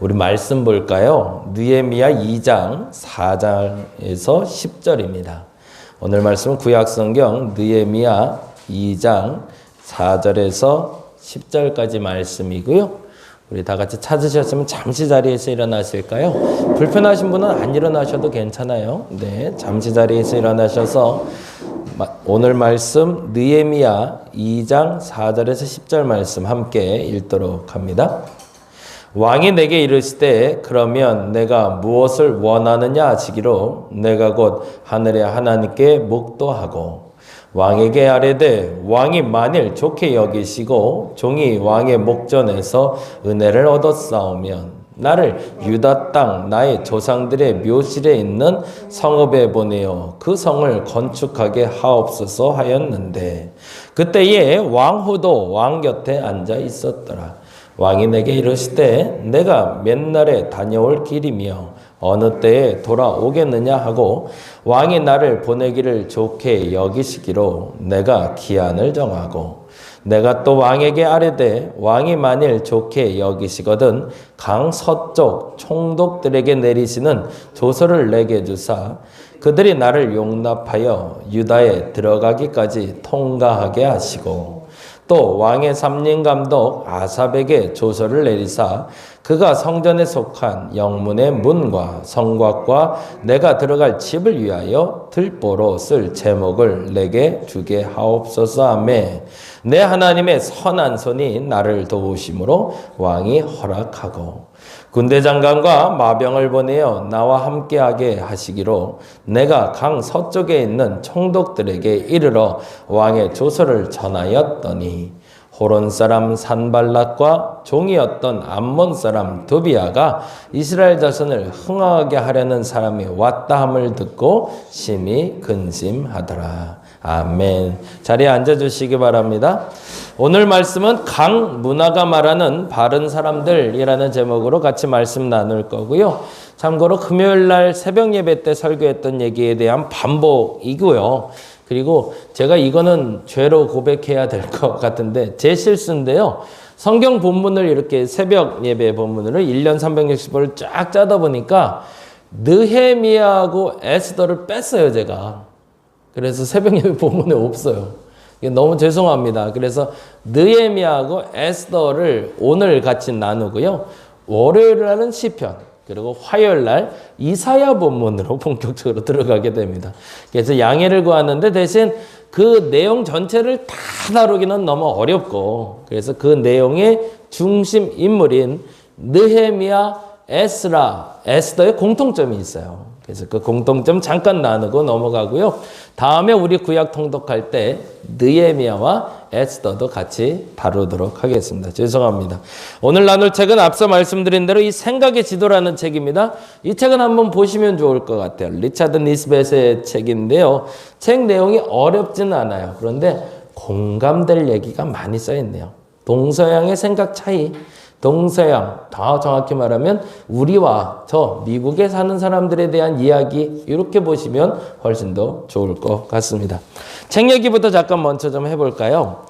우리 말씀 볼까요? 느헤미야 2장 4절에서 10절입니다. 오늘 말씀은 구약성경 느헤미야 2장 4절에서 10절까지 말씀이고요. 우리 다 같이 찾으셨으면 잠시 자리에서 일어나실까요? 불편하신 분은 안 일어나셔도 괜찮아요. 네, 잠시 자리에서 일어나셔서 오늘 말씀 느헤미야 2장 4절에서 10절 말씀 함께 읽도록 합니다. 왕이 내게 이르시되 그러면 내가 무엇을 원하느냐 하시기로 내가 곧 하늘의 하나님께 묵도하고 왕에게 아뢰되 왕이 만일 좋게 여기시고 종이 왕의 목전에서 은혜를 얻었사오면 나를 유다 땅 나의 조상들의 묘실에 있는 성읍에 보내어 그 성을 건축하게 하옵소서 하였는데 그때에 왕후도 왕 곁에 앉아 있었더라. 왕이 내게 이르시되 내가 몇 날에 다녀올 길이며 어느 때에 돌아오겠느냐 하고 왕이 나를 보내기를 좋게 여기시기로 내가 기한을 정하고 내가 또 왕에게 아뢰되 왕이 만일 좋게 여기시거든 강 서쪽 총독들에게 내리시는 조서를 내게 주사 그들이 나를 용납하여 유다에 들어가기까지 통과하게 하시고 또 왕의 삼림감독 아삽에게 조서를 내리사 그가 성전에 속한 영문의 문과 성곽과 내가 들어갈 집을 위하여 들보로 쓸 제목을 내게 주게 하옵소서 하매 내 하나님의 선한 손이 나를 도우심으로 왕이 허락하고 군대 장관과 마병을 보내어 나와 함께하게 하시기로 내가 강 서쪽에 있는 총독들에게 이르러 왕의 조서를 전하였더니 호론 사람 산발락과 종이었던 암몬 사람 도비아가 이스라엘 자손을 흥하게 하려는 사람이 왔다 함을 듣고 심히 근심하더라. 아멘. 자리에 앉아주시기 바랍니다. 오늘 말씀은 강 문화가 말하는 바른 사람들이라는 제목으로 같이 말씀 나눌 거고요. 참고로 금요일날 새벽 예배 때 설교했던 얘기에 대한 반복이고요. 그리고 제가 이거는 죄로 고백해야 될 것 같은데 제 실수인데요. 성경 본문을 이렇게 새벽 예배 본문으로 1년 360번을 쫙 짜다 보니까 느헤미야하고 에스더를 뺐어요, 제가. 그래서 새벽 예배 본문에 없어요. 너무 죄송합니다. 그래서 느헤미야하고 에스더를 오늘 같이 나누고요. 월요일 날은 시편, 그리고 화요일 날 이사야 본문으로 본격적으로 들어가게 됩니다. 그래서 양해를 구하는데 대신 그 내용 전체를 다 다루기는 너무 어렵고 그래서 그 내용의 중심 인물인 느헤미야, 에스라, 에스더의 공통점이 있어요. 그래서 그 공통점 잠깐 나누고 넘어가고요. 다음에 우리 구약 통독할 때 느헤미야와 에스더도 같이 다루도록 하겠습니다. 죄송합니다. 오늘 나눌 책은 앞서 말씀드린 대로 이 생각의 지도라는 책입니다. 이 책은 한번 보시면 좋을 것 같아요. 리차드 니스벳의 책인데요. 책 내용이 어렵지는 않아요. 그런데 공감될 얘기가 많이 써있네요. 동서양의 생각 차이, 동서양, 더 정확히 말하면 우리와 저 미국에 사는 사람들에 대한 이야기 이렇게 보시면 훨씬 더 좋을 것 같습니다. 책 얘기부터 잠깐 먼저 좀 해볼까요?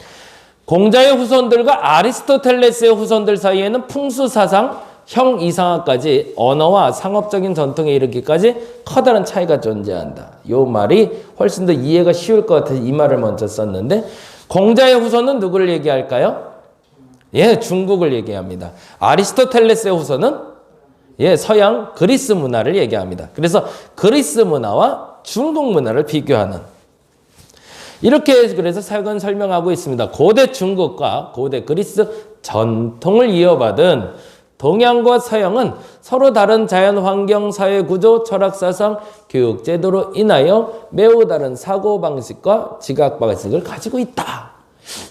공자의 후손들과 아리스토텔레스의 후손들 사이에는 풍수사상, 형이상학까지 언어와 상업적인 전통에 이르기까지 커다란 차이가 존재한다. 이 말이 훨씬 더 이해가 쉬울 것 같아서 이 말을 먼저 썼는데 공자의 후손은 누구를 얘기할까요? 예, 중국을 얘기합니다. 아리스토텔레스의 후손은 서양 그리스 문화를 얘기합니다. 그래서 그리스 문화와 중국 문화를 비교하는 이렇게 그래서 책은 설명하고 있습니다. 고대 중국과 고대 그리스 전통을 이어받은 동양과 서양은 서로 다른 자연 환경, 사회 구조, 철학 사상, 교육 제도로 인하여 매우 다른 사고 방식과 지각 방식을 가지고 있다.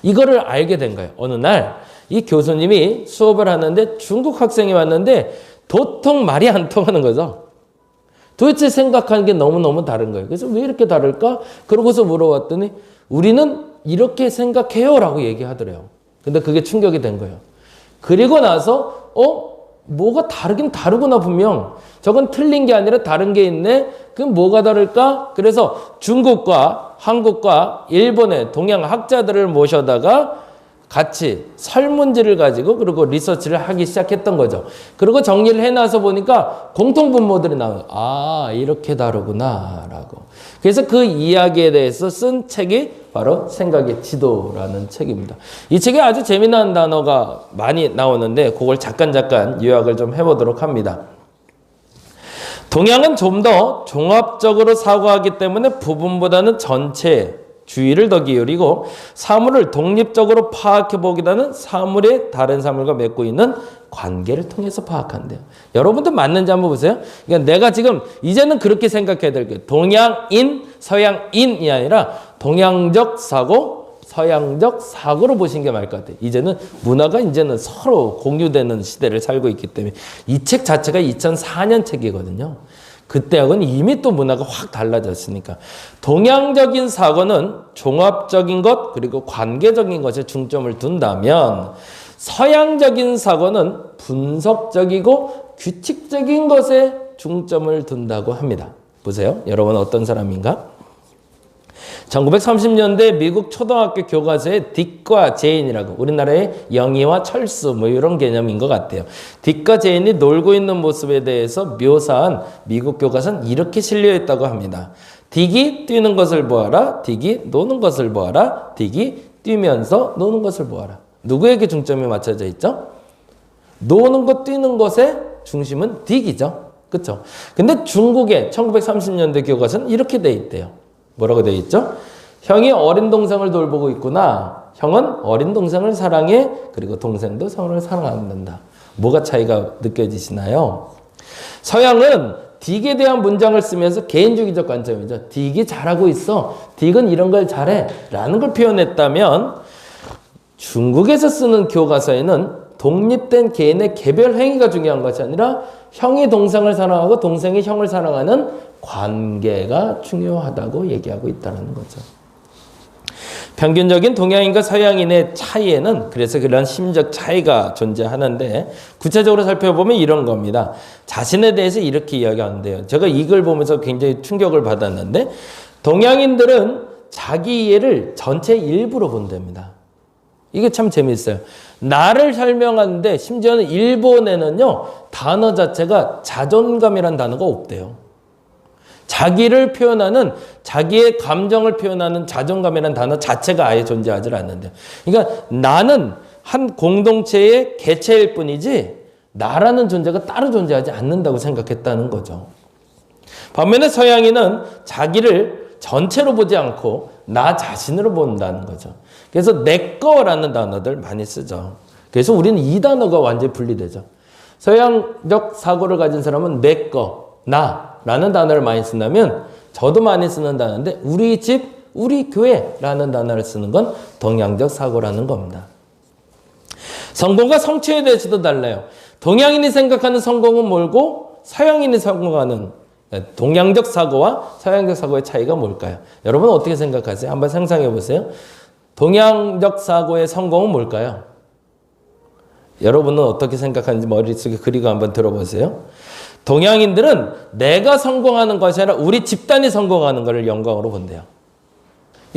이거를 알게 된 거예요. 어느 날 이 교수님이 수업을 하는데 중국 학생이 왔는데 도통 말이 안 통하는 거죠. 도대체 생각하는 게 너무너무 다른 거예요. 그래서 왜 이렇게 다를까? 그러고서 물어봤더니 우리는 이렇게 생각해요 라고 얘기하더래요. 근데 그게 충격이 된 거예요. 그리고 나서 뭐가 다르긴 다르구나 분명. 저건 틀린 게 아니라 다른 게 있네. 그럼 뭐가 다를까? 그래서 중국과 한국과 일본의 동양 학자들을 모셔다가 같이 설문지를 가지고 그리고 리서치를 하기 시작했던 거죠. 그리고 정리를 해놔서 보니까 공통분모들이 나와요. 아, 이렇게 다르구나 라고. 그래서 그 이야기에 대해서 쓴 책이 바로 생각의 지도라는 책입니다. 이 책에 아주 재미난 단어가 많이 나오는데 그걸 잠깐 요약을 좀 해보도록 합니다. 동양은 좀 더 종합적으로 사고하기 때문에 부분보다는 전체 주의를 더 기울이고 사물을 독립적으로 파악해보기보다는 사물의 다른 사물과 맺고 있는 관계를 통해서 파악한대요. 여러분도 맞는지 한번 보세요. 그러니까 내가 지금 이제는 그렇게 생각해야 될 게 동양인, 서양인이 아니라 동양적 사고, 서양적 사고로 보시는 게 맞을 것 같아요. 이제는 문화가 이제는 서로 공유되는 시대를 살고 있기 때문에 이 책 자체가 2004년 책이거든요. 그때하고는 이미 또 문화가 확 달라졌으니까 동양적인 사고는 종합적인 것 그리고 관계적인 것에 중점을 둔다면 서양적인 사고는 분석적이고 규칙적인 것에 중점을 둔다고 합니다. 보세요. 여러분 어떤 사람인가? 1930년대 미국 초등학교 교과서에 딕과 제인이라고 우리나라의 영희와 철수 뭐 이런 개념인 것 같아요. 딕과 제인이 놀고 있는 모습에 대해서 묘사한 미국 교과서는 이렇게 실려있다고 합니다. 딕이 뛰는 것을 보아라. 딕이 노는 것을 보아라. 딕이 뛰면서 노는 것을 보아라. 누구에게 중점이 맞춰져 있죠? 노는 것, 뛰는 것의 중심은 딕이죠. 그렇죠? 근데 중국의 1930년대 교과서는 이렇게 돼 있대요. 뭐라고 되어 있죠? 형이 어린 동생을 돌보고 있구나. 형은 어린 동생을 사랑해. 그리고 동생도 형을 사랑한다. 뭐가 차이가 느껴지시나요? 서양은 딕에 대한 문장을 쓰면서 개인주의적 관점이죠. 딕이 잘하고 있어. 딕은 이런 걸 잘해. 라는 걸 표현했다면 중국에서 쓰는 교과서에는 독립된 개인의 개별 행위가 중요한 것이 아니라 형이 동생을 사랑하고 동생이 형을 사랑하는 관계가 중요하다고 얘기하고 있다는 거죠. 평균적인 동양인과 서양인의 차이에는 그래서 그런 심적 차이가 존재하는데 구체적으로 살펴보면 이런 겁니다. 자신에 대해서 이렇게 이야기하는데요. 제가 이걸 보면서 굉장히 충격을 받았는데 동양인들은 자기 이해를 전체 일부로 본답니다. 이게 참 재밌어요. 나를 설명하는데 심지어는 일본에는요 단어 자체가 자존감이라는 단어가 없대요. 자기를 표현하는 자기의 감정을 표현하는 자존감이라는 단어 자체가 아예 존재하지 않는데요. 그러니까 나는 한 공동체의 개체일 뿐이지 나라는 존재가 따로 존재하지 않는다고 생각했다는 거죠. 반면에 서양인은 자기를 전체로 보지 않고 나 자신으로 본다는 거죠. 그래서 내 거라는 단어들 많이 쓰죠. 그래서 우리는 이 단어가 완전히 분리되죠. 서양적 사고를 가진 사람은 내 거, 나라는 단어를 많이 쓴다면 저도 많이 쓰는 단어인데 우리 집, 우리 교회라는 단어를 쓰는 건 동양적 사고라는 겁니다. 성공과 성취에 대해서도 달라요. 동양인이 생각하는 성공은 뭘고 서양인이 성공하는 동양적 사고와 서양적 사고의 차이가 뭘까요? 여러분 어떻게 생각하세요? 한번 상상해 보세요. 동양적 사고의 성공은 뭘까요? 여러분은 어떻게 생각하는지 머릿속에 그리고 한번 들어보세요. 동양인들은 내가 성공하는 것이 아니라 우리 집단이 성공하는 것을 영광으로 본대요.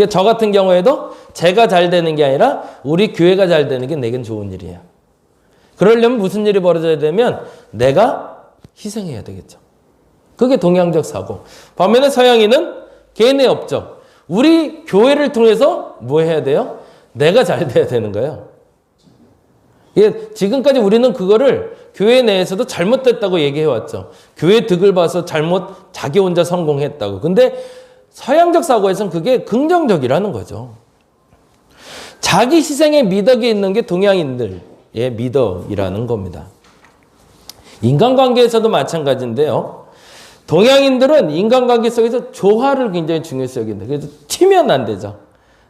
저 같은 경우에도 제가 잘 되는 게 아니라 우리 교회가 잘 되는 게 내겐 좋은 일이에요. 그러려면 무슨 일이 벌어져야 되면 내가 희생해야 되겠죠. 그게 동양적 사고. 반면에 서양인은 개인의 업적. 우리 교회를 통해서 뭐 해야 돼요? 내가 잘 돼야 되는 거예요. 지금까지 우리는 그거를 교회 내에서도 잘못됐다고 얘기해왔죠. 교회 득을 봐서 자기 혼자 성공했다고. 근데 서양적 사고에서는 그게 긍정적이라는 거죠. 자기 희생의 미덕이 있는 게 동양인들의 미덕이라는 겁니다. 인간관계에서도 마찬가지인데요. 동양인들은 인간관계 속에서 조화를 굉장히 중요시 여긴다. 그래서 튀면 안 되죠.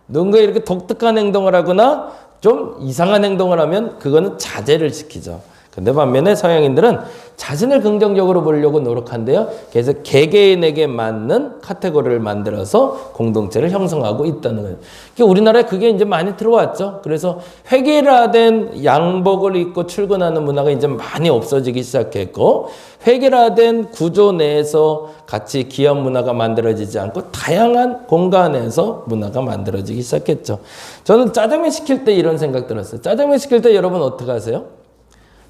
누군가 이렇게 독특한 행동을 하거나 좀 이상한 행동을 하면 그거는 자제를 시키죠. 근데 반면에 서양인들은 자신을 긍정적으로 보려고 노력한대요. 그래서 개개인에게 맞는 카테고리를 만들어서 공동체를 형성하고 있다는 거예요. 그러니까 우리나라에 그게 이제 많이 들어왔죠. 그래서 획일화된 양복을 입고 출근하는 문화가 이제 많이 없어지기 시작했고, 획일화된 구조 내에서 같이 기업 문화가 만들어지지 않고 다양한 공간에서 문화가 만들어지기 시작했죠. 저는 짜장면 시킬 때 이런 생각 들었어요. 짜장면 시킬 때 여러분 어떻게 하세요?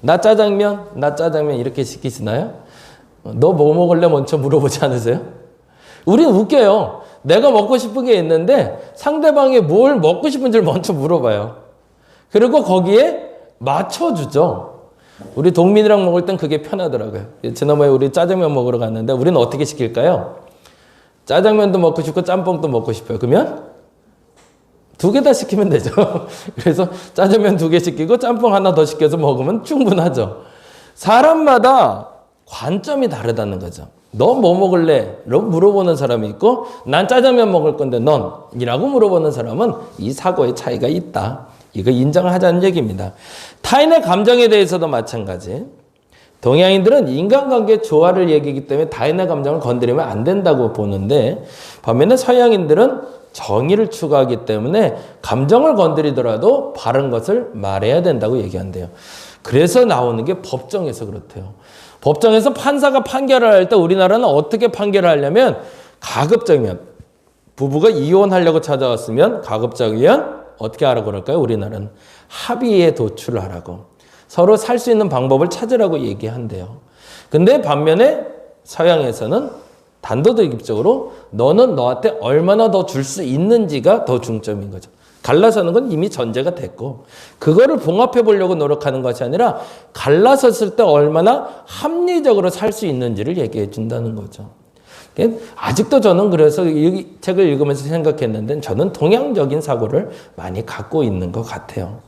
나 짜장면 이렇게 시키시나요? 너 뭐 먹을래? 먼저 물어보지 않으세요? 우린 웃겨요. 내가 먹고 싶은 게 있는데 상대방이 뭘 먹고 싶은지를 먼저 물어봐요. 그리고 거기에 맞춰주죠. 우리 동민이랑 먹을 땐 그게 편하더라고요. 지난번에 우리 짜장면 먹으러 갔는데 우리는 어떻게 시킬까요? 짜장면도 먹고 싶고 짬뽕도 먹고 싶어요. 그러면 2개 다 시키면 되죠. 그래서 짜장면 2개 시키고 짬뽕 하나 더 시켜서 먹으면 충분하죠. 사람마다 관점이 다르다는 거죠. 너 뭐 먹을래? 라고 물어보는 사람이 있고, 난 짜장면 먹을 건데 넌? 이라고 물어보는 사람은 이 사고의 차이가 있다. 이거 인정을 하자는 얘기입니다. 타인의 감정에 대해서도 마찬가지. 동양인들은 인간관계 조화를 얘기하기 때문에 타인의 감정을 건드리면 안 된다고 보는데, 반면에 서양인들은 정의를 추구하기 때문에 감정을 건드리더라도 바른 것을 말해야 된다고 얘기한대요. 그래서 나오는 게 법정에서 그렇대요. 법정에서 판사가 판결을 할 때 우리나라는 어떻게 판결을 하려면, 가급적이면 부부가 이혼하려고 찾아왔으면 가급적이면 어떻게 하라고 그럴까요? 우리나라는 합의에 도출을 하라고, 서로 살 수 있는 방법을 찾으라고 얘기한대요. 근데 반면에 서양에서는 단도직입적으로 너는 너한테 얼마나 더 줄 수 있는지가 더 중점인 거죠. 갈라서는 건 이미 전제가 됐고, 그거를 봉합해 보려고 노력하는 것이 아니라 갈라섰을 때 얼마나 합리적으로 살 수 있는지를 얘기해 준다는 거죠. 아직도 저는 그래서 이 책을 읽으면서 생각했는데, 저는 동양적인 사고를 많이 갖고 있는 것 같아요.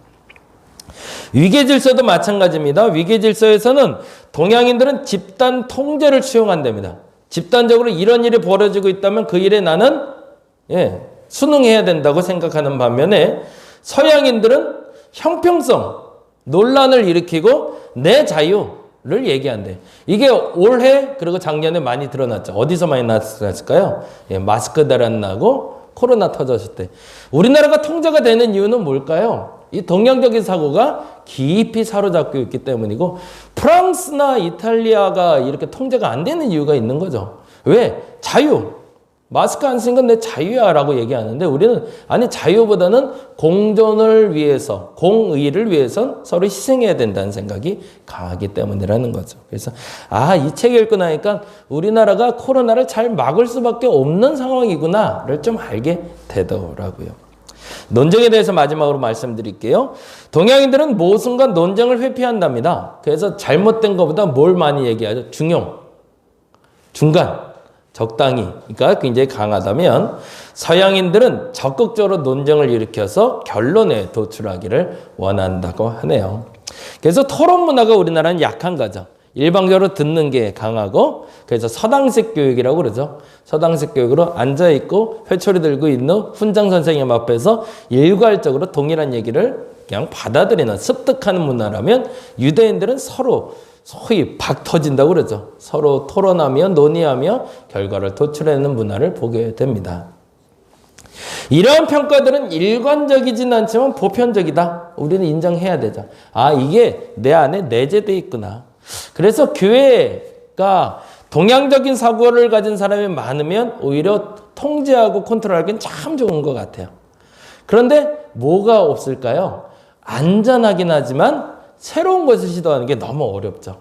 위계질서도 마찬가지입니다. 위계질서에서는 동양인들은 집단 통제를 수용한답니다. 집단적으로 이런 일이 벌어지고 있다면 그 일에 나는 순응해야 된다고 생각하는 반면에, 서양인들은 형평성, 논란을 일으키고 내 자유를 얘기한대. 이게 올해 그리고 작년에 많이 드러났죠. 어디서 많이 나왔을까요? 마스크 대란 나고 코로나 터졌을 때. 우리나라가 통제가 되는 이유는 뭘까요? 이 동양적인 사고가 깊이 사로잡고 있기 때문이고, 프랑스나 이탈리아가 이렇게 통제가 안 되는 이유가 있는 거죠. 왜? 자유. 마스크 안 쓴 건 내 자유야 라고 얘기하는데, 우리는 아니, 자유보다는 공존을 위해서, 공의를 위해선 서로 희생해야 된다는 생각이 강하기 때문이라는 거죠. 그래서 이 책 읽고 나니까 우리나라가 코로나를 잘 막을 수밖에 없는 상황이구나를 좀 알게 되더라고요. 논쟁에 대해서 마지막으로 말씀드릴게요. 동양인들은 모순간 논쟁을 회피한답니다. 그래서 잘못된 것보다 뭘 많이 얘기하죠? 중용, 중간, 적당히. 그러니까 굉장히 강하다면, 서양인들은 적극적으로 논쟁을 일으켜서 결론에 도출하기를 원한다고 하네요. 그래서 토론 문화가 우리나라는 약한 거죠. 일방적으로 듣는 게 강하고, 그래서 서당식 교육이라고 그러죠. 서당식 교육으로 앉아있고 회초리 들고 있는 훈장 선생님 앞에서 일괄적으로 동일한 얘기를 그냥 받아들이는, 습득하는 문화라면, 유대인들은 서로 소위 박 터진다고 그러죠. 서로 토론하며 논의하며 결과를 도출해내는 문화를 보게 됩니다. 이러한 평가들은 일관적이진 않지만 보편적이다. 우리는 인정해야 되죠. 이게 내 안에 내재되어 있구나. 그래서 교회가 동양적인 사고를 가진 사람이 많으면 오히려 통제하고 컨트롤하기는 참 좋은 것 같아요. 그런데 뭐가 없을까요? 안전하긴 하지만 새로운 것을 시도하는 게 너무 어렵죠.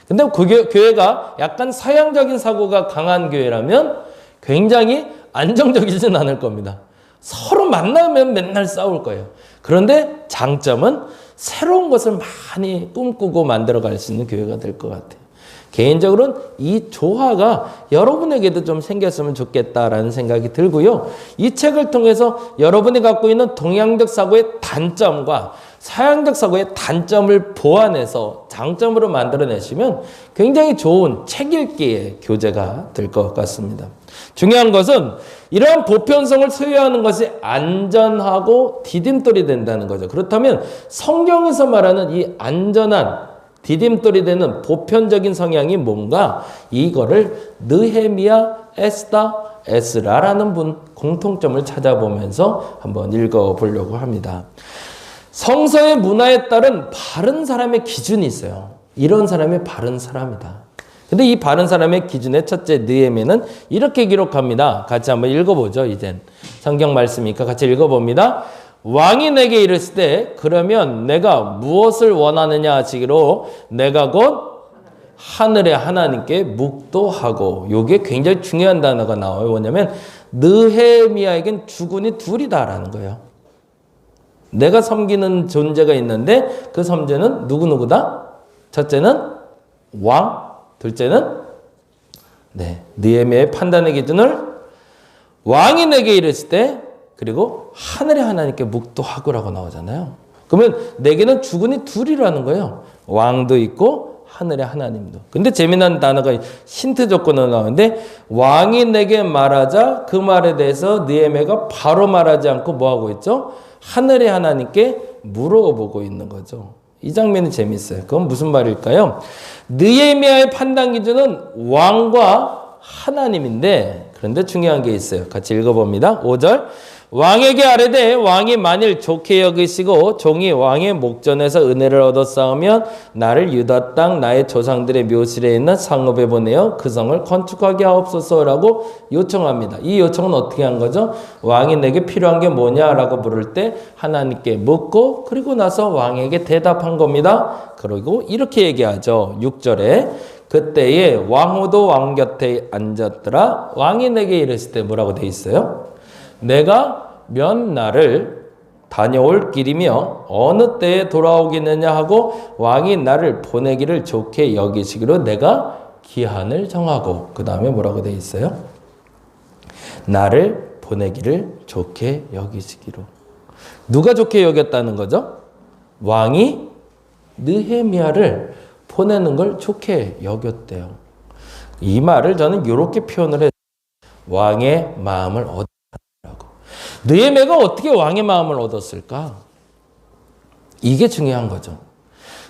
근데 그 교회가 약간 서양적인 사고가 강한 교회라면 굉장히 안정적이진 않을 겁니다. 서로 만나면 맨날 싸울 거예요. 그런데 장점은 새로운 것을 많이 꿈꾸고 만들어갈 수 있는 교회가 될 것 같아요. 개인적으로는 이 조화가 여러분에게도 좀 생겼으면 좋겠다라는 생각이 들고요. 이 책을 통해서 여러분이 갖고 있는 동양적 사고의 단점과 서양적 사고의 단점을 보완해서 장점으로 만들어내시면 굉장히 좋은 책 읽기의 교재가 될 것 같습니다. 중요한 것은 이러한 보편성을 소유하는 것이 안전하고 디딤돌이 된다는 거죠. 그렇다면 성경에서 말하는 이 안전한 디딤돌이 되는 보편적인 성향이 뭔가 이거를 느헤미야, 에스다, 에스라라는 분 공통점을 찾아보면서 한번 읽어보려고 합니다. 성서의 문화에 따른 바른 사람의 기준이 있어요. 이런 사람이 바른 사람이다. 근데 이 바른 사람의 기준의 첫째 느헤미야는 이렇게 기록합니다. 같이 한번 읽어보죠. 이젠 성경 말씀이니까 같이 읽어봅니다. 왕이 내게 이르실 때 그러면 내가 무엇을 원하느냐 하시기로 내가 곧 하늘의 하나님께 묵도하고, 요게 굉장히 중요한 단어가 나와요. 뭐냐면 느헤미야에겐 주군이 둘이다라는 거예요. 내가 섬기는 존재가 있는데 그 존재는 누구누구다? 첫째는 왕, 둘째는 느헤미야의 판단의 기준을 왕이 내게 이르실 때 그리고 하늘의 하나님께 묵도하고라고 나오잖아요. 그러면 내게는 주군이 둘이라는 거예요. 왕도 있고 하늘의 하나님도. 근데 재미난 단어가 힌트 조건으로 나오는데 왕이 내게 말하자 그 말에 대해서 느헤미야가 바로 말하지 않고 뭐하고 있죠? 하늘의 하나님께 물어보고 있는 거죠. 이 장면이 재밌어요. 그건 무슨 말일까요? 느헤미야의 판단 기준은 왕과 하나님인데 그런데 중요한 게 있어요. 같이 읽어봅니다. 5절 왕에게 아뢰되 왕이 만일 좋게 여기시고 종이 왕의 목전에서 은혜를 얻었사오면 나를 유다 땅 나의 조상들의 묘실에 있는 상읍에 보내어 그 성을 건축하게 하옵소서라고 요청합니다. 이 요청은 어떻게 한 거죠? 왕이 내게 필요한 게 뭐냐라고 물을 때 하나님께 묻고 그리고 나서 왕에게 대답한 겁니다. 그리고 이렇게 얘기하죠. 6절에 그때에 왕후도 왕 곁에 앉았더라. 왕이 내게 이르실 때 뭐라고 돼 있어요? 내가 몇 날을 다녀올 길이며 어느 때에 돌아오겠느냐 하고 왕이 나를 보내기를 좋게 여기시기로 내가 기한을 정하고, 그 다음에 뭐라고 돼 있어요? 나를 보내기를 좋게 여기시기로. 누가 좋게 여겼다는 거죠? 왕이 느헤미야를 보내는 걸 좋게 여겼대요. 이 말을 저는 이렇게 표현을 해요. 왕의 마음을 얻었다고. 느헤미야가 어떻게 왕의 마음을 얻었을까? 이게 중요한 거죠.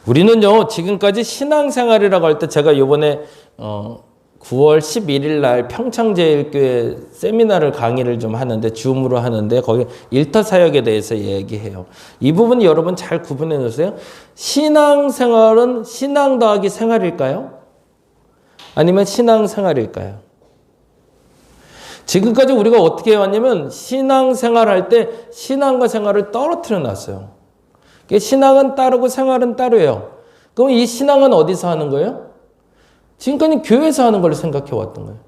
우리는요, 지금까지 신앙생활이라고 할 때 제가 이번에 9월 11일 날 평창제일교회 세미나를 강의를 좀 하는데 줌으로 하는데 거기 일터 사역에 대해서 얘기해요. 이 부분 여러분 잘 구분해 놓으세요. 신앙생활은 신앙 더하기 생활일까요? 아니면 신앙생활일까요? 지금까지 우리가 어떻게 해왔냐면 신앙생활 할 때 신앙과 생활을 떨어뜨려 놨어요. 신앙은 따르고 생활은 따로예요. 그럼 이 신앙은 어디서 하는 거예요? 지금까지 교회에서 하는 걸 생각해 왔던 거예요.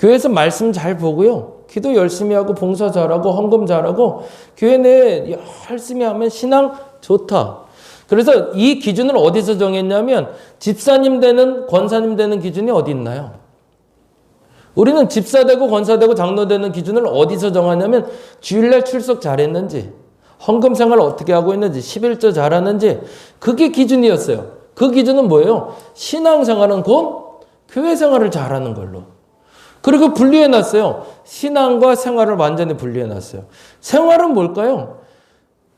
교회에서 말씀 잘 보고요. 기도 열심히 하고 봉사 잘하고 헌금 잘하고 교회 내에 열심히 하면 신앙 좋다. 그래서 이 기준을 어디서 정했냐면 집사님 되는 권사님 되는 기준이 어디 있나요? 우리는 집사 되고 권사 되고 장로 되는 기준을 어디서 정하냐면 주일날 출석 잘했는지, 헌금 생활 어떻게 하고 있는지, 11조 잘하는지, 그게 기준이었어요. 그 기준은 뭐예요? 신앙생활은 곧 교회 생활을 잘하는 걸로. 그리고 분리해놨어요. 신앙과 생활을 완전히 분리해놨어요. 생활은 뭘까요?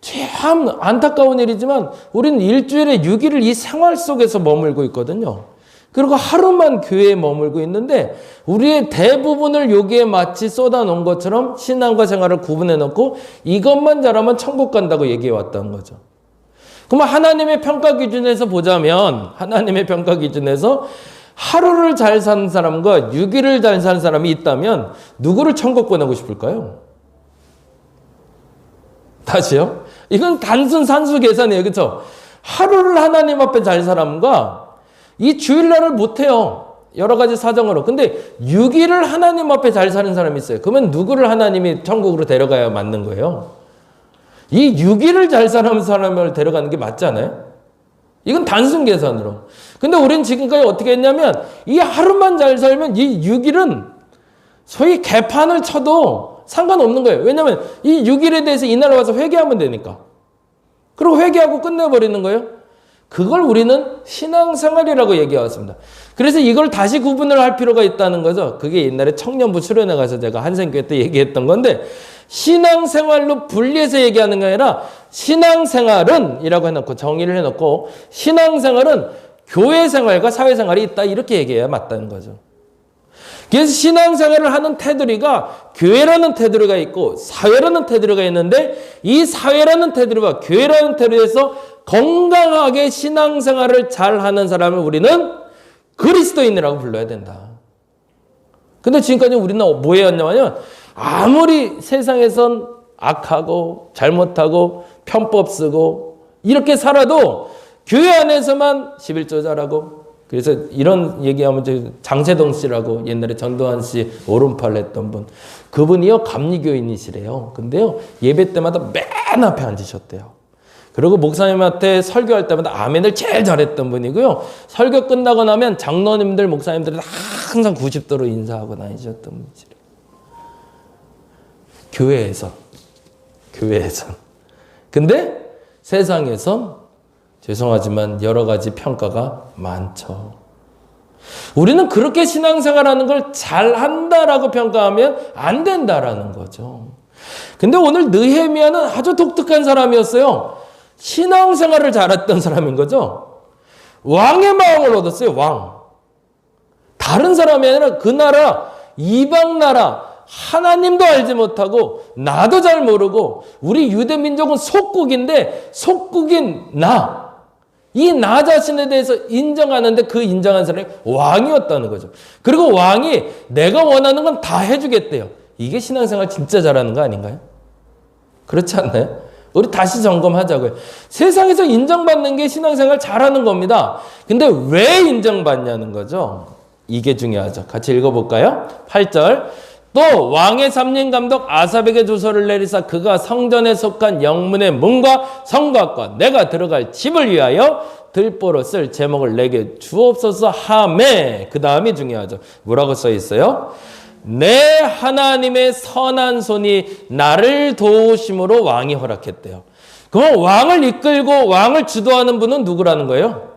참 안타까운 일이지만 우리는 일주일에 6일을 이 생활 속에서 머물고 있거든요. 그리고 하루만 교회에 머물고 있는데 우리의 대부분을 여기에 마치 쏟아놓은 것처럼 신앙과 생활을 구분해놓고 이것만 잘하면 천국 간다고 얘기해 왔다는 거죠. 그럼 하나님의 평가 기준에서 보자면 하나님의 평가 기준에서 하루를 잘 사는 사람과 6일을 잘 사는 사람이 있다면 누구를 천국 보내고 싶을까요? 다시요? 이건 단순 산수 계산이에요. 그렇죠? 하루를 하나님 앞에 잘 사람과 이 주일날을 못해요. 여러 가지 사정으로. 근데 6일을 하나님 앞에 잘 사는 사람이 있어요. 그러면 누구를 하나님이 천국으로 데려가야 맞는 거예요? 이 6일을 잘 사는 사람을 데려가는 게 맞지 않아요? 이건 단순 계산으로. 근데 우리는 지금까지 어떻게 했냐면 이 하루만 잘 살면 이 6일은 소위 개판을 쳐도 상관없는 거예요. 왜냐하면 이 6일에 대해서 이날 와서 회개하면 되니까. 그리고 회개하고 끝내버리는 거예요. 그걸 우리는 신앙생활이라고 얘기해왔습니다. 그래서 이걸 다시 구분을 할 필요가 있다는 거죠. 그게 옛날에 청년부 수련회 가서 제가 한생교회 때 얘기했던 건데 신앙생활로 분리해서 얘기하는 게 아니라 신앙생활은 이라고 해놓고 정의를 해놓고 신앙생활은 교회생활과 사회생활이 있다 이렇게 얘기해야 맞다는 거죠. 그래서 신앙생활을 하는 테두리가 교회라는 테두리가 있고 사회라는 테두리가 있는데 이 사회라는 테두리와 교회라는 테두리에서 건강하게 신앙생활을 잘하는 사람을 우리는 그리스도인이라고 불러야 된다. 근데 지금까지 우리는 뭐 해왔냐면 아무리 세상에선 악하고 잘못하고 편법 쓰고 이렇게 살아도 교회 안에서만 11조 잘하고 그래서 이런 얘기하면 장세동 씨라고 옛날에 전두환 씨 오른팔 했던 분 그분이요 감리교인이시래요. 근데요 예배 때마다 맨 앞에 앉으셨대요. 그리고 목사님한테 설교할 때마다 아멘을 제일 잘했던 분이고요. 설교 끝나고 나면 장로님들 목사님들이 항상 90도로 인사하고 다니셨던 분이시래요. 교회에선. 근데 세상에선 죄송하지만 여러 가지 평가가 많죠. 우리는 그렇게 신앙생활하는 걸 잘한다라고 평가하면 안 된다라는 거죠. 근데 오늘 느헤미야는 아주 독특한 사람이었어요. 신앙생활을 잘했던 사람인 거죠. 왕의 마음을 얻었어요. 왕. 다른 사람이 아니라 그 나라, 이방 나라, 하나님도 알지 못하고 나도 잘 모르고 우리 유대민족은 속국인데 속국인 이 나 자신에 대해서 인정하는데 그 인정한 사람이 왕이었다는 거죠. 그리고 왕이 내가 원하는 건 다 해주겠대요. 이게 신앙생활 진짜 잘하는 거 아닌가요? 그렇지 않나요? 우리 다시 점검하자고요. 세상에서 인정받는 게 신앙생활 잘하는 겁니다. 근데 왜 인정받냐는 거죠. 이게 중요하죠. 같이 읽어볼까요? 8절 또 왕의 삼림감독 아삽에게 조서를 내리사 그가 성전에 속한 영문의 문과 성곽과 내가 들어갈 집을 위하여 들보로 쓸 제목을 내게 주옵소서 하매. 그 다음이 중요하죠. 뭐라고 써 있어요? 내 하나님의 선한 손이 나를 도우심으로 왕이 허락했대요. 그럼 왕을 이끌고 왕을 주도하는 분은 누구라는 거예요?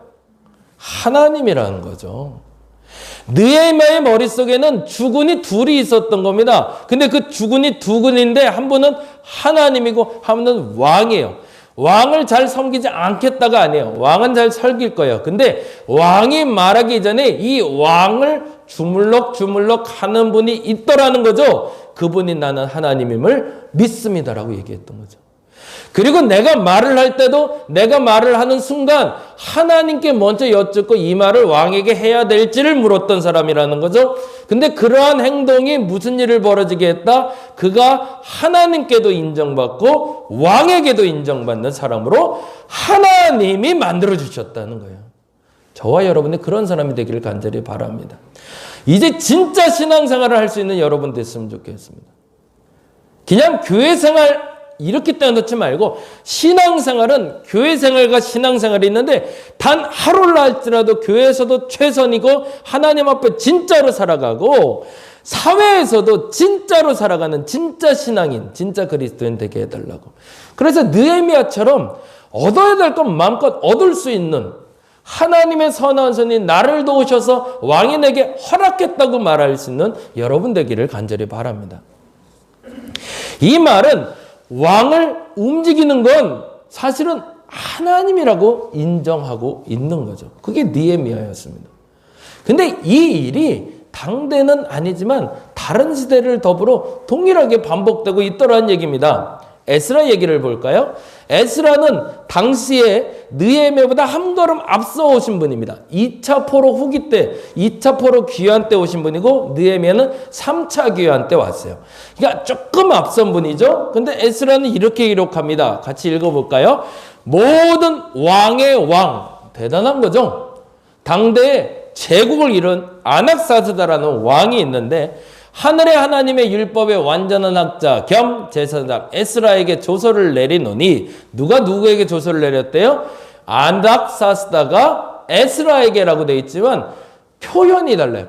하나님이라는 거죠. 느헤미야의 머릿속에는 주군이 둘이 있었던 겁니다. 근데 그 주군이 두 군인데 한 분은 하나님이고 한 분은 왕이에요. 왕을 잘 섬기지 않겠다가 아니에요. 왕은 잘 섬길 거예요. 근데 왕이 말하기 전에 이 왕을 주물럭 하는 분이 있더라는 거죠. 그분이 나는 하나님임을 믿습니다라고 얘기했던 거죠. 그리고 내가 말을 할 때도 내가 말을 하는 순간 하나님께 먼저 여쭙고 이 말을 왕에게 해야 될지를 물었던 사람이라는 거죠. 근데 그러한 행동이 무슨 일을 벌어지게 했다? 그가 하나님께도 인정받고 왕에게도 인정받는 사람으로 하나님이 만들어주셨다는 거예요. 저와 여러분이 그런 사람이 되기를 간절히 바랍니다. 이제 진짜 신앙생활을 할 수 있는 여러분 됐으면 좋겠습니다. 그냥 교회생활 이렇게 떼어놓지 말고 신앙생활은 교회생활과 신앙생활이 있는데 단 하루를 할지라도 교회에서도 최선이고 하나님 앞에 진짜로 살아가고 사회에서도 진짜로 살아가는 진짜 신앙인, 진짜 그리스도인 되게 해달라고. 그래서 느헤미야처럼 얻어야 될 건 마음껏 얻을 수 있는 하나님의 선한 손이 나를 도우셔서 왕이 내게 허락했다고 말할 수 있는 여러분 되기를 간절히 바랍니다. 이 말은 왕을 움직이는 건 사실은 하나님이라고 인정하고 있는 거죠. 그게 느헤미야였습니다. 근데 이 일이 당대는 아니지만 다른 시대를 더불어 동일하게 반복되고 있더라는 얘기입니다. 에스라 얘기를 볼까요? 에스라는 당시에 느헤미야보다 한 걸음 앞서 오신 분입니다. 2차 포로 후기 때, 2차 포로 귀환 때 오신 분이고 느헤미야는 3차 귀환 때 왔어요. 그러니까 조금 앞선 분이죠. 근데 에스라는 이렇게 기록합니다. 같이 읽어볼까요? 모든 왕의 왕, 대단한 거죠. 당대에 제국을 이룬 아낙사스다라는 왕이 있는데 하늘의 하나님의 율법의 완전한 학자 겸 제사장 에스라에게 조서를 내리노니 누가 누구에게 조서를 내렸대요? 아낙사스다가 에스라에게라고 되어 있지만 표현이 달라요.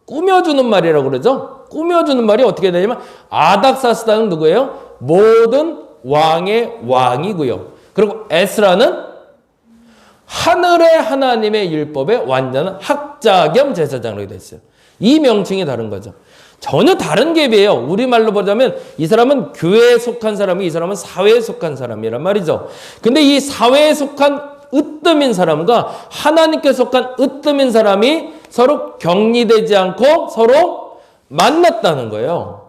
꾸며주는 말이라고 그러죠. 꾸며주는 말이 어떻게 되냐면 아닥사스다는 누구예요? 모든 왕의 왕이고요. 그리고 에스라는 하늘의 하나님의 율법의 완전한 학자 겸 제사장으로 되어 있어요. 이 명칭이 다른 거죠. 전혀 다른 갭이에요. 우리말로 보자면 이 사람은 교회에 속한 사람이, 이 사람은 사회에 속한 사람이란 말이죠. 근데 이 사회에 속한 으뜸인 사람과 하나님께 속한 으뜸인 사람이 서로 격리되지 않고 서로 만났다는 거예요.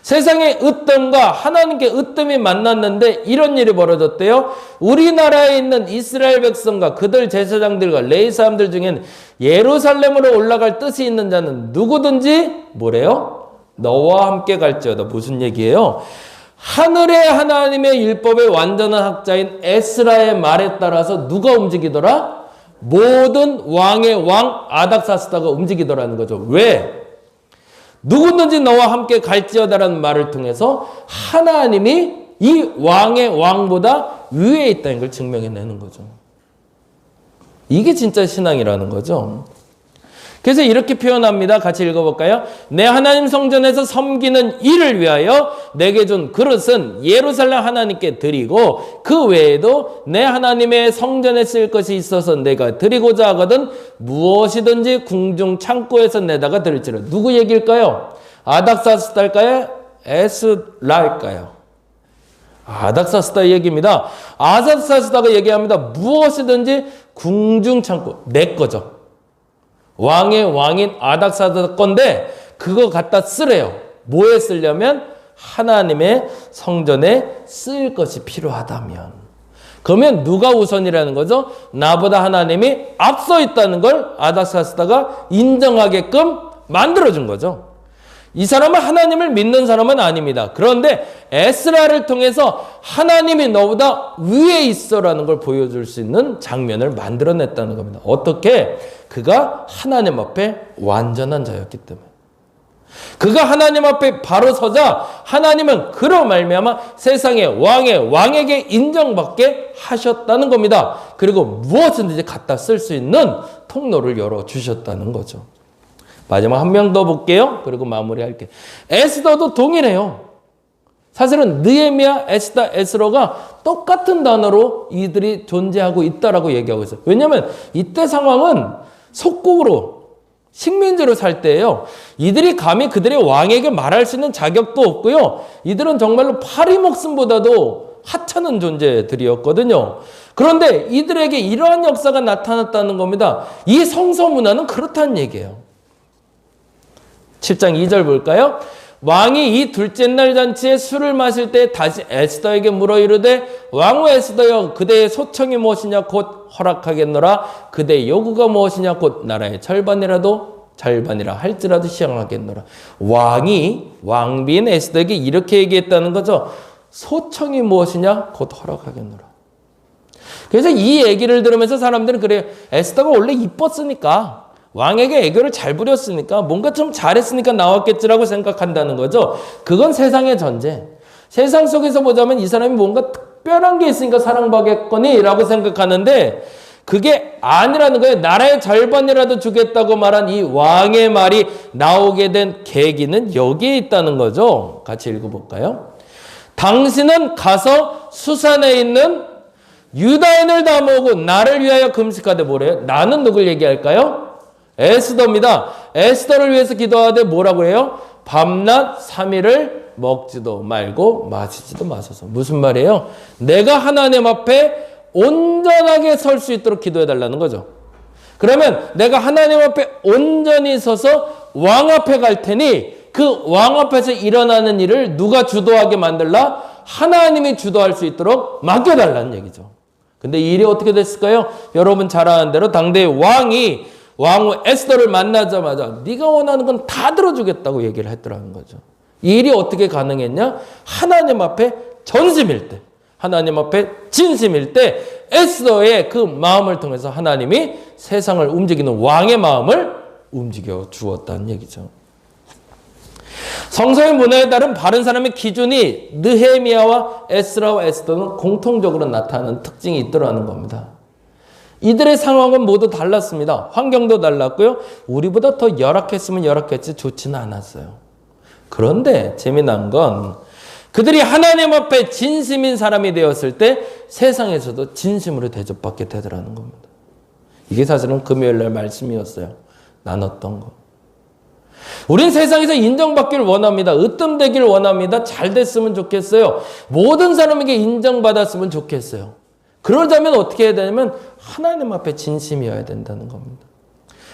세상의 으뜸과 하나님께 으뜸이 만났는데 이런 일이 벌어졌대요. 우리나라에 있는 이스라엘 백성과 그들 제사장들과 레위 사람들 중에는 예루살렘으로 올라갈 뜻이 있는 자는 누구든지 뭐래요? 너와 함께 갈지어다. 무슨 얘기예요? 하늘의 하나님의 율법의 완전한 학자인 에스라의 말에 따라서 누가 움직이더라? 모든 왕의 왕 아닥사스다가 움직이더라는 거죠. 왜? 누구든지 너와 함께 갈지어다라는 말을 통해서 하나님이 이 왕의 왕보다 위에 있다는 걸 증명해내는 거죠. 이게 진짜 신앙이라는 거죠. 그래서 이렇게 표현합니다. 같이 읽어볼까요? 내 하나님 성전에서 섬기는 일을 위하여 내게 준 그릇은 예루살렘 하나님께 드리고 그 외에도 내 하나님의 성전에 쓸 것이 있어서 내가 드리고자 하거든 무엇이든지 궁중 창고에서 내다가 드릴지라. 누구 얘기일까요? 아닥사스다일까요? 에스라일까요? 아닥사스다 얘기입니다. 아닥사스다가 얘기합니다. 무엇이든지 궁중 창고, 내 거죠. 왕의 왕인 아닥사스다 건데 그거 갖다 쓰래요. 뭐에 쓰려면 하나님의 성전에 쓸 것이 필요하다면. 그러면 누가 우선이라는 거죠? 나보다 하나님이 앞서 있다는 걸 아닥사스다가 인정하게끔 만들어준 거죠. 이 사람은 하나님을 믿는 사람은 아닙니다. 그런데 에스라를 통해서 하나님이 너보다 위에 있어라는 걸 보여줄 수 있는 장면을 만들어냈다는 겁니다. 어떻게? 그가 하나님 앞에 완전한 자였기 때문에. 그가 하나님 앞에 바로 서자 하나님은 그로 말미암아 세상의 왕의 왕에게 인정받게 하셨다는 겁니다. 그리고 무엇이든지 갖다 쓸 수 있는 통로를 열어주셨다는 거죠. 마지막 한 명 더 볼게요. 그리고 마무리할게요. 에스더도 동일해요. 사실은 느헤미야, 에스더, 에스라가 똑같은 단어로 이들이 존재하고 있다라고 얘기하고 있어요. 왜냐하면 이때 상황은 속국으로 식민지로 살 때예요. 이들이 감히 그들의 왕에게 말할 수 있는 자격도 없고요. 이들은 정말로 파리 목숨보다도 하찮은 존재들이었거든요. 그런데 이들에게 이러한 역사가 나타났다는 겁니다. 이 성서 문화는 그렇다는 얘기예요. 7장 2절 볼까요? 왕이 이 둘째 날 잔치에 술을 마실 때 다시 에스더에게 물어 이르되 왕후 에스더여 그대의 소청이 무엇이냐 곧 허락하겠노라 그대의 요구가 무엇이냐 곧 나라의 절반이라 할지라도 시행하겠노라. 왕이 왕비인 에스더에게 이렇게 얘기했다는 거죠. 소청이 무엇이냐 곧 허락하겠노라. 그래서 이 얘기를 들으면서 사람들은 그래요. 에스더가 원래 이뻤으니까 왕에게 애교를 잘 부렸으니까 뭔가 좀 잘했으니까 나왔겠지라고 생각한다는 거죠. 그건 세상의 전제. 세상 속에서 보자면 이 사람이 뭔가 특별한 게 있으니까 사랑받겠거니 라고 생각하는데 그게 아니라는 거예요. 나라의 절반이라도 주겠다고 말한 이 왕의 말이 나오게 된 계기는 여기에 있다는 거죠. 같이 읽어볼까요? 당신은 가서 수산에 있는 유다인을 다 모으고 나를 위하여 금식하되 뭐래요? 나는 누굴 얘기할까요? 에스더입니다. 에스더를 위해서 기도하되 뭐라고 해요? 밤낮 3일을 먹지도 말고 마시지도 마소서. 무슨 말이에요? 내가 하나님 앞에 온전하게 설 수 있도록 기도해달라는 거죠. 그러면 내가 하나님 앞에 온전히 서서 왕 앞에 갈 테니 그 왕 앞에서 일어나는 일을 누가 주도하게 만들라? 하나님이 주도할 수 있도록 맡겨달라는 얘기죠. 근데 이 일이 어떻게 됐을까요? 여러분 잘 아는 대로 당대의 왕후 에스더를 만나자마자 네가 원하는 건 다 들어주겠다고 얘기를 했더라는 거죠. 이 일이 어떻게 가능했냐? 하나님 앞에 전심일 때, 하나님 앞에 진심일 때 에스더의 그 마음을 통해서 하나님이 세상을 움직이는 왕의 마음을 움직여 주었다는 얘기죠. 성서의 문화에 따른 바른 사람의 기준이 느헤미야와 에스라와 에스더는 공통적으로 나타나는 특징이 있더라는 겁니다. 이들의 상황은 모두 달랐습니다. 환경도 달랐고요. 우리보다 더 열악했으면 열악했지 좋지는 않았어요. 그런데 재미난 건 그들이 하나님 앞에 진심인 사람이 되었을 때 세상에서도 진심으로 대접받게 되더라는 겁니다. 이게 사실은 금요일 날 말씀이었어요. 나눴던 거. 우린 세상에서 인정받기를 원합니다. 으뜸되기를 원합니다. 잘 됐으면 좋겠어요. 모든 사람에게 인정받았으면 좋겠어요. 그러자면 어떻게 해야 되냐면 하나님 앞에 진심이어야 된다는 겁니다.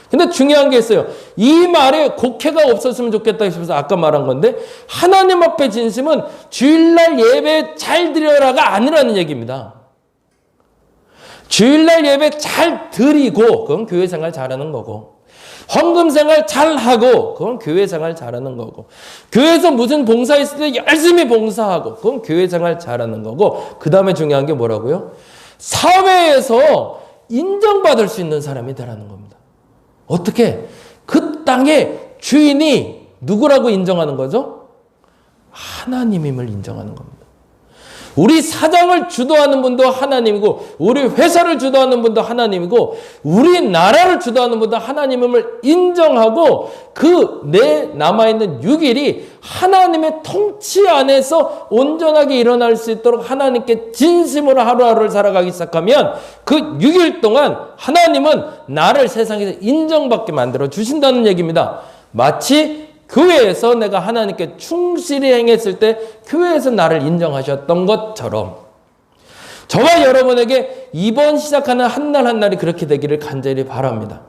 근데 중요한 게 있어요. 이 말에 곡해가 없었으면 좋겠다 싶어서 아까 말한 건데 하나님 앞에 진심은 주일날 예배 잘 드려라가 아니라는 얘기입니다. 주일날 예배 잘 드리고 그건 교회 생활 잘하는 거고 헌금 생활 잘하고 그건 교회 생활 잘하는 거고 교회에서 무슨 봉사 있을 때 열심히 봉사하고 그건 교회 생활 잘하는 거고 그 다음에 중요한 게 뭐라고요? 사회에서 인정받을 수 있는 사람이 되라는 겁니다. 어떻게? 그 땅의 주인이 누구라고 인정하는 거죠? 하나님임을 인정하는 겁니다. 우리 사장을 주도하는 분도 하나님이고 우리 회사를 주도하는 분도 하나님이고 우리 나라를 주도하는 분도 하나님임을 인정하고 그 내 남아있는 6일이 하나님의 통치 안에서 온전하게 일어날 수 있도록 하나님께 진심으로 하루하루를 살아가기 시작하면 그 6일 동안 하나님은 나를 세상에서 인정받게 만들어 주신다는 얘기입니다. 마치 교회에서 내가 하나님께 충실히 행했을 때 교회에서 나를 인정하셨던 것처럼 저와 여러분에게 이번 시작하는 한 날 한 날이 그렇게 되기를 간절히 바랍니다.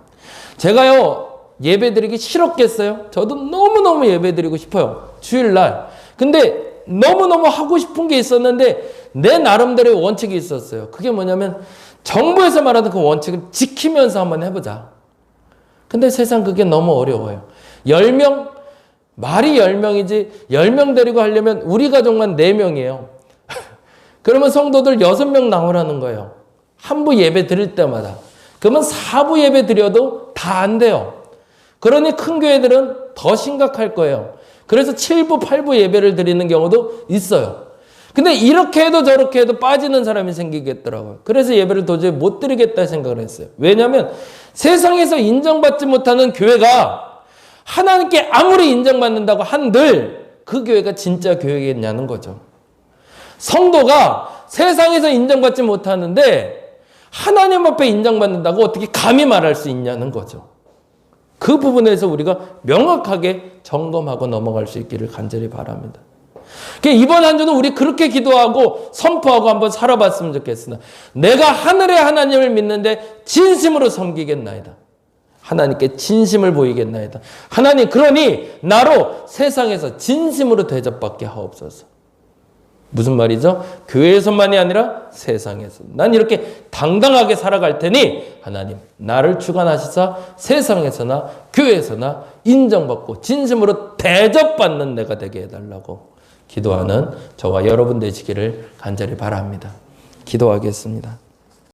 제가요 예배드리기 싫었겠어요? 저도 너무너무 예배드리고 싶어요. 주일날. 근데 너무너무 하고 싶은 게 있었는데 내 나름대로의 원칙이 있었어요. 그게 뭐냐면 정부에서 말하는 그 원칙을 지키면서 한번 해보자. 근데 세상 그게 너무 어려워요. 10명? 말이 10명이지 10명 데리고 하려면 우리 가족만 4명이에요. 그러면 성도들 6명 나오라는 거예요. 한 부 예배 드릴 때마다. 그러면 4부 예배 드려도 다 안 돼요. 그러니 큰 교회들은 더 심각할 거예요. 그래서 7부, 8부 예배를 드리는 경우도 있어요. 근데 이렇게 해도 저렇게 해도 빠지는 사람이 생기겠더라고요. 그래서 예배를 도저히 못 드리겠다 생각을 했어요. 왜냐하면 세상에서 인정받지 못하는 교회가 하나님께 아무리 인정받는다고 한들 그 교회가 진짜 교회겠냐는 거죠. 성도가 세상에서 인정받지 못하는데 하나님 앞에 인정받는다고 어떻게 감히 말할 수 있냐는 거죠. 그 부분에서 우리가 명확하게 점검하고 넘어갈 수 있기를 간절히 바랍니다. 이번 한 주는 우리 그렇게 기도하고 선포하고 한번 살아봤으면 좋겠으나 내가 하늘의 하나님을 믿는데 진심으로 섬기겠나이다. 하나님께 진심을 보이겠나이다. 하나님 그러니 나로 세상에서 진심으로 대접받게 하옵소서. 무슨 말이죠? 교회에서만이 아니라 세상에서. 난 이렇게 당당하게 살아갈 테니 하나님 나를 주관하시사 세상에서나 교회에서나 인정받고 진심으로 대접받는 내가 되게 해달라고 기도하는 저와 여러분 되시기를 간절히 바랍니다. 기도하겠습니다.